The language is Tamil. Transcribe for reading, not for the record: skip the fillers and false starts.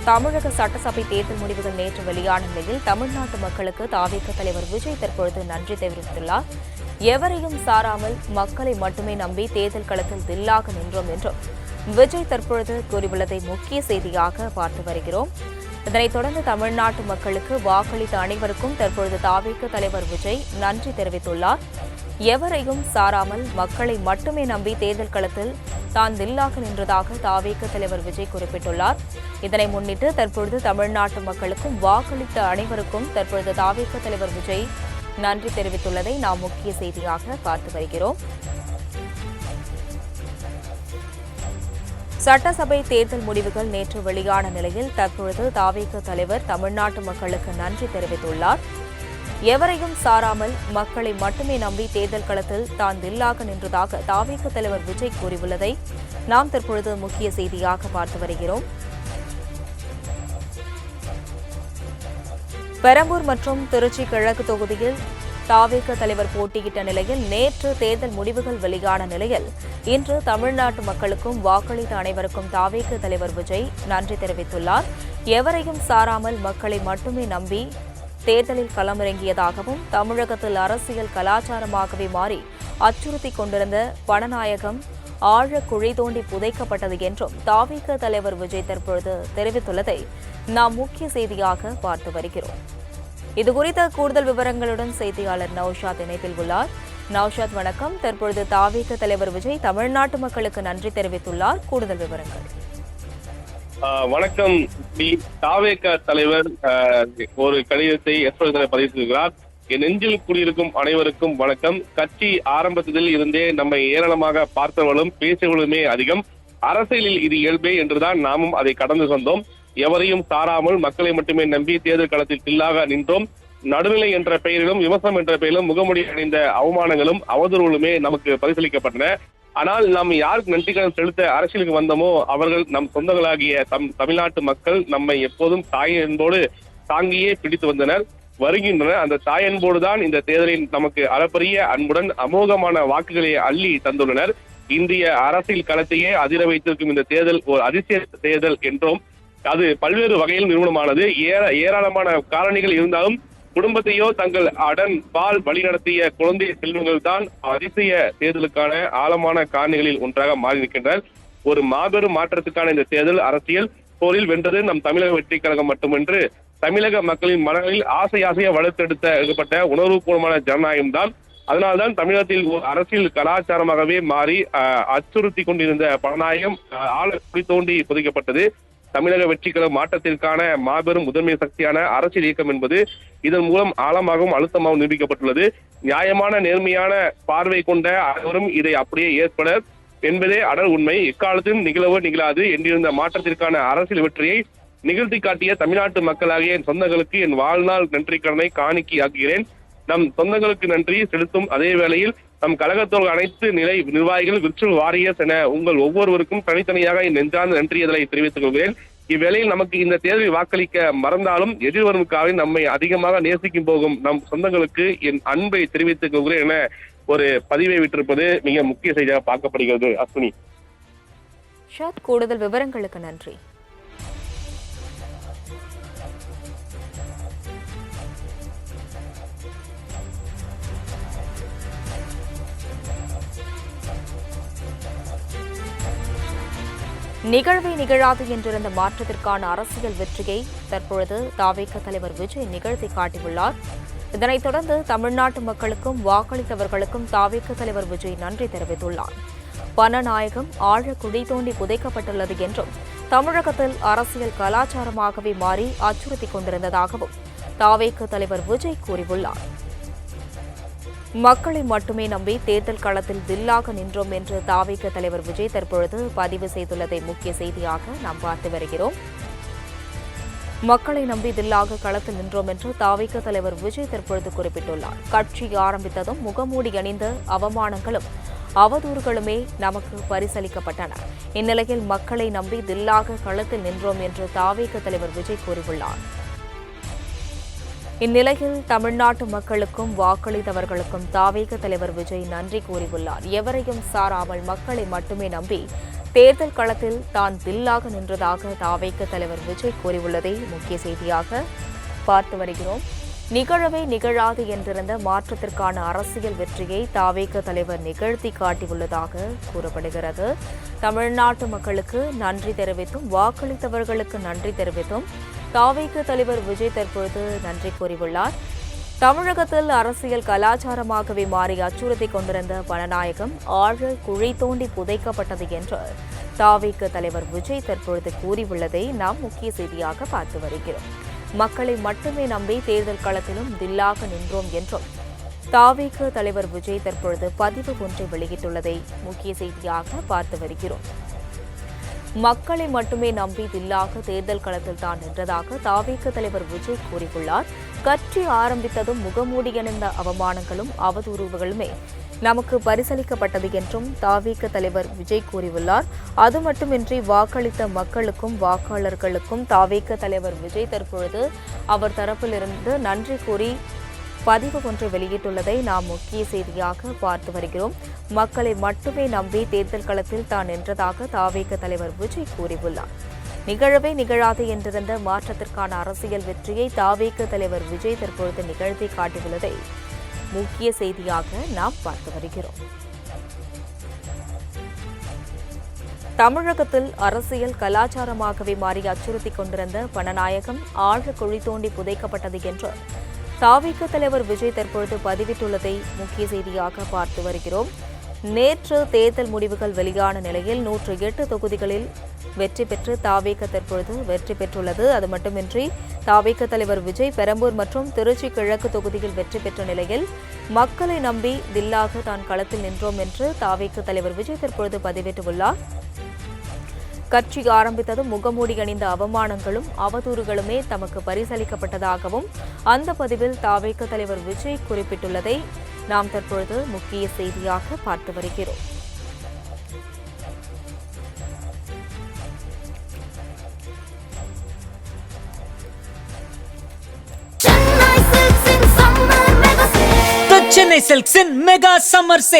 தமிழக சட்டசபை தேர்தல் முடிவுகள் நேற்று வெளியான நிலையில் தமிழ்நாட்டு மக்களுக்கு தாவேக தலைவர் விஜய் தற்பொழுது நன்றி தெரிவித்துள்ளார். எவரையும் சாராமல் மக்களை மட்டுமே நம்பி தேர்தல் களத்தில் தில்லாக நின்றோம் என்றும் விஜய் தற்பொழுது கூறியுள்ளதை முக்கிய செய்தியாக பார்த்து வருகிறோம். இதனைத் தொடர்ந்து தமிழ்நாட்டு மக்களுக்கு வாக்களித்த அனைவருக்கும் தற்பொழுது தாவேக தலைவர் விஜய் நன்றி தெரிவித்துள்ளார். எவரையும் சாராமல் மக்களை மட்டுமே நம்பி தேர்தல் களத்தில் தான் தில்லாக நின்றதாக தாவேக தலைவர் விஜய் குறிப்பிட்டுள்ளார். இதனை முன்னிட்டு தற்பொழுது தமிழ்நாட்டு மக்களுக்கும் வாக்களித்த அனைவருக்கும் தற்பொழுது தாவேக தலைவர் விஜய் நன்றி தெரிவித்துள்ளதை நாம் முக்கிய செய்தியாக பார்த்து வருகிறோம். சட்டசபை தேர்தல் முடிவுகள் நேற்று வெளியான நிலையில் தற்பொழுது தாவேக தலைவர் தமிழ்நாட்டு மக்களுக்கு நன்றி தெரிவித்துள்ளார். எவரையும் சாராமல் மக்களை மட்டுமே நம்பி தேர்தல் களத்தில் தான் தில்லாக நின்றதாக தாவேக தலைவர் விஜய் கூறியுள்ளதை நாம் தற்பொழுது முக்கிய செய்தியாக பார்த்து வருகிறோம். பெரம்பூர் மற்றும் திருச்சி கிழக்கு தொகுதியில் தாவேக தலைவர் போட்டியிட்ட நிலையில் நேற்று தேர்தல் முடிவுகள் வெளியான நிலையில் இன்று தமிழ்நாட்டு மக்களுக்கும் வாக்களித்த அனைவருக்கும் தாவேக தலைவர் விஜய் நன்றி தெரிவித்துள்ளார். எவரையும் சாராமல் மக்களை மட்டுமே நம்பி தேர்தலில் களமிறங்கியதாகவும் தமிழகத்தில் அரசியல் கலாச்சாரமாகவே மாறி அச்சுறுத்திக் கொண்டிருந்த பணநாயகம் ஆழ குழி தோண்டி புதைக்கப்பட்டது என்றும் தாவேக தலைவர் விஜய் தற்பொழுது தெரிவித்துள்ளதை நாம் முக்கிய செய்தியாக பார்த்து வருகிறோம். இதுகுறித்த கூடுதல் விவரங்களுடன் செய்தியாளர் நௌஷாத் இணைப்பில் உள்ளார். நௌஷாத் வணக்கம். தற்பொழுது தாவேக தலைவர் விஜய் தமிழ்நாட்டு மக்களுக்கு நன்றி தெரிவித்துள்ளார். கூடுதல் விவரங்கள். வணக்கம். தாவேக தலைவர் ஒரு கடிதத்தை பதிவு செய்கிறார். என் நெஞ்சில் குடியிருக்கும் அனைவருக்கும் வணக்கம். கட்சி ஆரம்பத்தில் இருந்தே நம்மை ஏராளமாக பார்த்தவர்களும் பேசியவர்களுமே அதிகம். அரசியலில் இது இயல்பே என்றுதான் நாமும் அதை கடந்து வந்தோம். எவரையும் சாராமல் மக்களை மட்டுமே நம்பி தேர்தல் களத்தில் தில்லாக நின்றோம். நடுநிலை என்ற பெயரிலும் விமர்சனம் என்ற பெயரிலும் முகமுடி அணிந்த அவமானங்களும் அவதூறுகளுமே நமக்கு பரிசீலிக்கப்பட்டன. ஆனால் நாம் யாருக்கு நன்றிக்கடன் செலுத்த அரசியலுக்கு வந்தோமோ அவர்கள் நம் சொந்தங்களாகிய தமிழ்நாட்டு மக்கள் நம்மை எப்போதும் தாயன்போடு தாங்கியே பிடித்து வந்தனர், வருகின்றனர். அந்த தாயன்போடுதான் இந்த தேர்தலில் நமக்கு அளப்பரிய அன்புடன் அமோகமான வாக்குகளை அள்ளி தந்துள்ளனர். இந்திய அரசியல் களத்தையே அதிர வைத்திருக்கும் இந்த தேர்தல் ஒரு அதிசய தேர்தல் என்றும் அது பல்வேறு வகையில் நிறுவனமானது. ஏராளமான காரணிகள் இருந்தாலும் குடும்பத்தையோ தங்கள் அடன் பால் வழிநடத்திய குழந்தை செல்வங்கள் தான் அதிசய தேர்தலுக்கான ஆழமான காரணிகளில் ஒன்றாக மாறி நிற்கின்றனர். ஒரு மாபெரும் மாற்றத்துக்கான இந்த தேர்தல் அரசியல் போரில் வென்றது நம் தமிழக வெற்றி கழகம் மட்டுமின்றி தமிழக மக்களின் மனங்களில் ஆசையாக வளர்த்தெடுக்கப்பட்ட உணர்வுபூர்வமான ஜனநாயகம் தான். அதனால்தான் தமிழகத்தில் ஒரு அரசியல் கலாச்சாரமாகவே மாறி அச்சுறுத்தி கொண்டிருந்த பணநாயகம் ஆழ குழி தோண்டி புதைக்கப்பட்டது. தமிழக வெற்றிக்கழக மாற்றத்திற்கான மாபெரும் முதன்மை சக்தியான அரசியல் இயக்கம் என்பது இதன் மூலம் ஆழமாகவும் அழுத்தமாகவும் நிரூபிக்கப்பட்டுள்ளது. நியாயமான நேர்மையான பார்வை கொண்ட அனைவரும் இதை அப்படியே ஏற்பட என்பதே அடல் உண்மை. எக்காலத்திலும் நிகழவோ நிகழாது என்றிருந்த மாற்றத்திற்கான அரசியல் வெற்றியை நிகழ்த்தி காட்டிய தமிழ்நாட்டு மக்களாகிய என் சொந்தங்களுக்கு என் வாழ்நாள் நன்றி கடனை காணிக்கை ஆக்குகிறேன். நம் சொந்தங்களுக்கு நன்றி செலுத்தும் அதே வேளையில் நம் கழகத்தோடு அனைத்து நிலை நிர்வாகிகள், விர்ச்சுவல் வாரியர்ஸ் என உங்கள் ஒவ்வொருவருக்கும் தனித்தனியாக என் நெஞ்சார்ந்த நன்றியதலை தெரிவித்துக் கொள்கிறேன். இவ்வேளையில் நமக்கு இந்த தேர்தலில் வாக்களிக்க மறந்தாலும் எதிர்வரும் காலில் நம்மை அதிகமாக நேசிக்கும் போகும் நம் சொந்தங்களுக்கு என் அன்பை தெரிவித்துக் கொள்கிறேன் என ஒரு பதிவை விட்டிருப்பது மிக முக்கிய செய்தியாக பார்க்கப்படுகிறது. அஸ்வினி, கூடுதல் விவரங்களுக்கு நன்றி. நிகழ்வே நிகழாது என்றிருந்த மாற்றத்திற்கான அரசியல் வெற்றியை தற்பொழுது தாவேக தலைவர் விஜய் நிகழ்த்தி காட்டியுள்ளார். இதனைத் தொடர்ந்து தமிழ்நாட்டு மக்களுக்கும் வாக்களித்தவர்களுக்கும் தாவேக தலைவர் விஜய் நன்றி தெரிவித்துள்ளார். பணநாயகம் ஆழ குழி தோண்டி புதைக்கப்பட்டுள்ளது என்றும் தமிழகத்தில் அரசியல் கலாச்சாரமாகவே மாறி அச்சுறுத்திக் கொண்டிருந்ததாகவும் தாவேக தலைவர் விஜய் கூறியுள்ளார். மக்களை மட்டுமே நம்பி தேர்தல் களத்தில் தில்லாக நின்றோம் என்று தாவேக தலைவர் விஜய் தற்பொழுது பதிவு செய்துள்ளதை முக்கிய செய்தியாக நாம் பார்த்து வருகிறோம். மக்களை நம்பி தில்லாக களத்தில் நின்றோம் என்று தாவேக தலைவர் விஜய் தற்பொழுது குறிப்பிட்டுள்ளார். கட்சி ஆரம்பித்ததும் முகமூடி அணிந்த அவமானங்களும் அவதூறுகளுமே நமக்கு பரிசளிக்கப்பட்டன. இந்நிலையில் மக்களை நம்பி தில்லாக களத்தில் நின்றோம் என்று தாவேக தலைவர் விஜய் கூறியுள்ளார். இந்நிலையில் தமிழ்நாட்டு மக்களுக்கும் வாக்களித்தவர்களுக்கும் தாவேக தலைவர் விஜய் நன்றி கூறியுள்ளார். எவரையும் சாராமல் மக்களை மட்டுமே நம்பி தேர்தல் களத்தில் தான் தில்லாக நின்றதாக தாவேக தலைவர் விஜய் கூறியுள்ளதை முக்கிய செய்தியாக பார்த்து வருகிறோம். நிகழவே நிகழாது என்றிருந்த மாற்றத்திற்கான அரசியல் வெற்றியை தாவேக தலைவர் நிகழ்த்தி காட்டியுள்ளதாக கூறப்படுகிறது. தமிழ்நாட்டு மக்களுக்கு நன்றி தெரிவித்தும் வாக்களித்தவர்களுக்கு நன்றி தெரிவித்தும் தாவேக தலைவர் விஜய் தற்பொழுது நன்றி கூறியுள்ளார். தமிழகத்தில் அரசியல் கலாச்சாரமாகவே மாறி அச்சுறுத்தி கொண்டிருந்த பணநாயகம் ஆழ குழி தோண்டி புதைக்கப்பட்டது என்று தாவேக தலைவர் விஜய் தற்பொழுது கூறியுள்ளதை நாம் முக்கிய செய்தியாக பார்த்து வருகிறோம். மக்களை மட்டுமே நம்பி தேர்தல் களத்திலும் தில்லாக நின்றோம் என்றும் தாவேக தலைவர் விஜய் தற்பொழுது பதிவு ஒன்றை வெளியிட்டுள்ளதை முக்கிய செய்தியாக பார்த்து வருகிறோம். மக்களை மட்டுமே நம்பி தில்லாக தேர்தல் களத்தில் தான் நின்றதாக தாவேக தலைவர் விஜய் கூறியுள்ளார். கட்சி ஆரம்பித்ததும் முகமூடி அணிந்த அவமானங்களும் அவதூறுகளுமே நமக்கு பரிசளிக்கப்பட்டது என்றும் தாவேக தலைவர் விஜய் கூறியுள்ளார். அது மட்டுமின்றி வாக்களித்த மக்களுக்கும் வாக்காளர்களுக்கும் தாவேக தலைவர் விஜய் தற்பொழுது அவர் தரப்பிலிருந்து நன்றி கூறி பதிவு ஒன்றை வெளியிட்டுள்ளதை நாம் முக்கிய செய்தியாக பார்த்து வருகிறோம். மக்களை மட்டுமே நம்பி தேர்தல் களத்தில் தான் நின்றதாக தாவேக தலைவர் விஜய் கூறியுள்ளார். நிகழவே நிகழாது என்றிருந்த மாற்றத்திற்கான அரசியல் வெற்றியை தாவேக தலைவர் விஜய் தற்பொழுது நிகழ்த்தி காட்டியுள்ளதை முக்கிய செய்தியாக நாம் பார்த்து வருகிறோம். தமிழகத்தில் அரசியல் கலாச்சாரமாகவே மாறி அச்சுறுத்தி கொண்டிருந்த பணநாயகம் ஆழ குழி தோண்டி புதைக்கப்பட்டது என்று தாவேக தலைவர் விஜய் தற்பொழுது பதிவிட்டுள்ளதை முக்கிய செய்தியாக பார்த்து வருகிறோம். நேற்று தேர்தல் முடிவுகள் வெளியான நிலையில் 108 தொகுதிகளில் வெற்றி பெற்று தாவேக தற்பொழுது வெற்றி பெற்றுள்ளது. அது மட்டுமின்றி தாவேக தலைவர் விஜய் பெரம்பூர் மற்றும் திருச்சி கிழக்கு தொகுதியில் வெற்றி பெற்ற நிலையில் மக்களை நம்பி தில்லாக தான் களத்தில் நின்றோம் என்று தாவேக தலைவர் விஜய் தற்பொழுது பதிவிட்டுள்ளார். கட்சி ஆரம்பித்ததும் முகமூடி அணிந்த அவமானங்களும் அவதூறுகளுமே தமக்கு பரிசளிக்கப்பட்டதாகவும் அந்த பதிவில் தாவேக தலைவர் விஜய் குறிப்பிட்டுள்ளதை நாம் தற்பொழுது முக்கிய செய்தியாக பார்த்து வருகிறோம். Chennai Silks in Mega Summer Sale.